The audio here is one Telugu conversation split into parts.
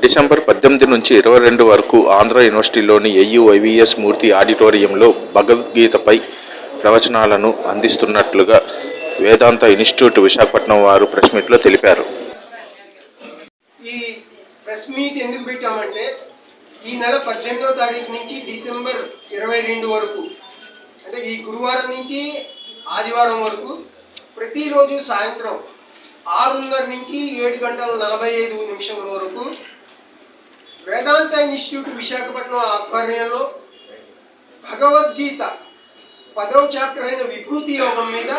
డిసెంబర్ 18 నుంచి 22 వరకు ఆంధ్ర యూనివర్సిటీలోని ఏయుఐవిఎస్ మూర్తి ఆడిటోరియంలో భగవద్గీతపై ప్రవచనాలను అందిస్తున్నట్లుగా వేదాంత ఇన్స్టిట్యూట్ విశాఖపట్నం వారు ప్రెస్ మీట్లో తెలిపారు. ఈ ప్రెస్ మీట్ ఎందుకు పెట్టామంటే ఈ నెల 18వ తారీఖు నుంచి డిసెంబర్ 22 వరకు అంటే ఈ గురువారం నుంచి ఆదివారం వరకు ప్రతిరోజు సాయంత్రం 6:30 నుంచి 7:45 వరకు వేదాంత ఇన్స్టిట్యూట్ విశాఖపట్నం ఆధ్వర్యంలో భగవద్గీత 10వ చాప్టర్ అయిన విభూతి యోగం మీద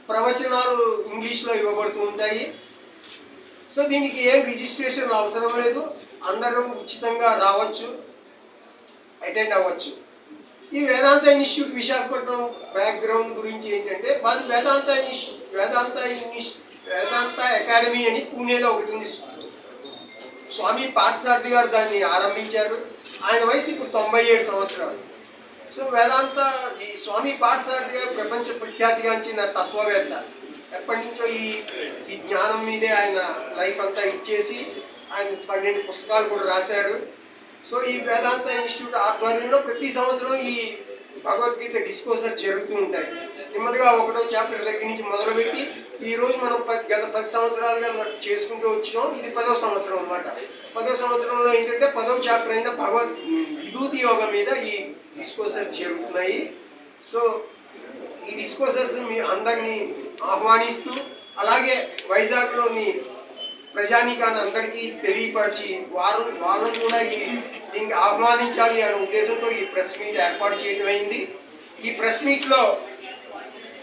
ప్రవచనాలు ఇంగ్లీష్లో ఇవ్వబడుతూ ఉంటాయి. సో దీనికి ఏం రిజిస్ట్రేషన్ అవసరం లేదు, అందరూ ఉచితంగా రావచ్చు, అటెండ్ అవ్వచ్చు. ఈ వేదాంత ఇన్స్టిట్యూట్ విశాఖపట్నం బ్యాక్గ్రౌండ్ గురించి ఏంటంటే మాది వేదాంత అకాడమీ అని పూణేలో ఒకటి ఉంది. స్వామి పార్థసారథి గారు దాన్ని ఆరంభించారు. ఆయన వయసు ఇప్పుడు 97 సంవత్సరాలు. సో వేదాంత ఈ స్వామి పార్థసారథి గారు ప్రపంచ ప్రఖ్యాతిగాంచిన తత్వవేత్త. ఎప్పటి నుంచో ఈ జ్ఞానం మీదే ఆయన లైఫ్ అంతా ఇచ్చేసి ఆయన 12 పుస్తకాలు కూడా రాశారు. సో ఈ వేదాంత ఇన్స్టిట్యూట్ ఆధ్వర్యంలో ప్రతి సంవత్సరం ఈ భగవద్గీత డిస్కోర్సెస్ జరుగుతూ ఉంటాయి. నెమ్మదిగా 1వ చాప్టర్ దగ్గర నుంచి మొదలుపెట్టి ఈ రోజు మనం గత 10 సంవత్సరాలుగా చేసుకుంటూ వచ్చినాం. ఇది 10వ సంవత్సరం అన్నమాట. 10వ సంవత్సరంలో ఏంటంటే 10వ చాప్టర్ అయిన విభూతి యోగం మీద ఈ డిస్కోర్సెస్ జరుగుతున్నాయి. సో ఈ డిస్కోర్సెస్ మీ అందరినీ ఆహ్వానిస్తూ అలాగే వైజాగ్లోని ప్రజానీకాన్ని అందరికీ తెలియపరిచి వాళ్ళని కూడా దీనికి ఆహ్వానించాలి అనే ఉద్దేశంతో ఈ ప్రెస్ మీట్ ఏర్పాటు చేయడం అయింది. ఈ ప్రెస్ మీట్లో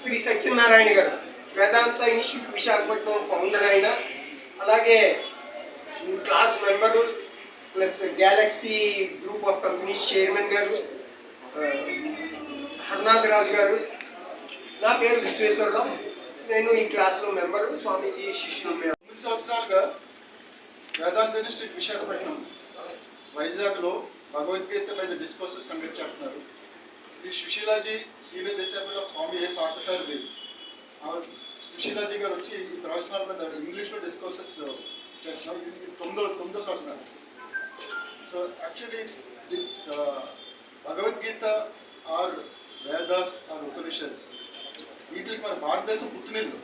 శ్రీ సత్యనారాయణ గారు వేదాంత ఇన్స్టిట్యూట్ విశాఖపట్నం ఫౌండర్ అయిన, అలాగే class member plus Galaxy group of companies chairman గారు హర్నాథ్ రాజు గారు, నా పేరు విశ్వేశ్వరరావు, నేను ఈ క్లాస్లో మెంబరు, స్వామీజీ శిష్యులు. 9 సంవత్సరాలుగా వేదాంత ఇన్స్టిట్యూట్ విశాఖపట్నం వైజాగ్లో భగవద్గీత మీద డిస్కోర్సెస్ కండక్ట్ చేస్తున్నారు. శ్రీ సుశీలాజీ సీనియర్ డిసైపుల్ ఆఫ్ స్వామి పార్థసారథి సుశీలాజీ గారు వచ్చి ఈ ప్రవచనాల మీద ఇంగ్లీష్లో డిస్కోర్సెస్ చేస్తున్నారు. ఇది 9వ సంవత్సరం. So actually this Bhagavad Gita or Vedas or Upanishads వీటికి మన భారతదేశం పుట్టినిల్లు.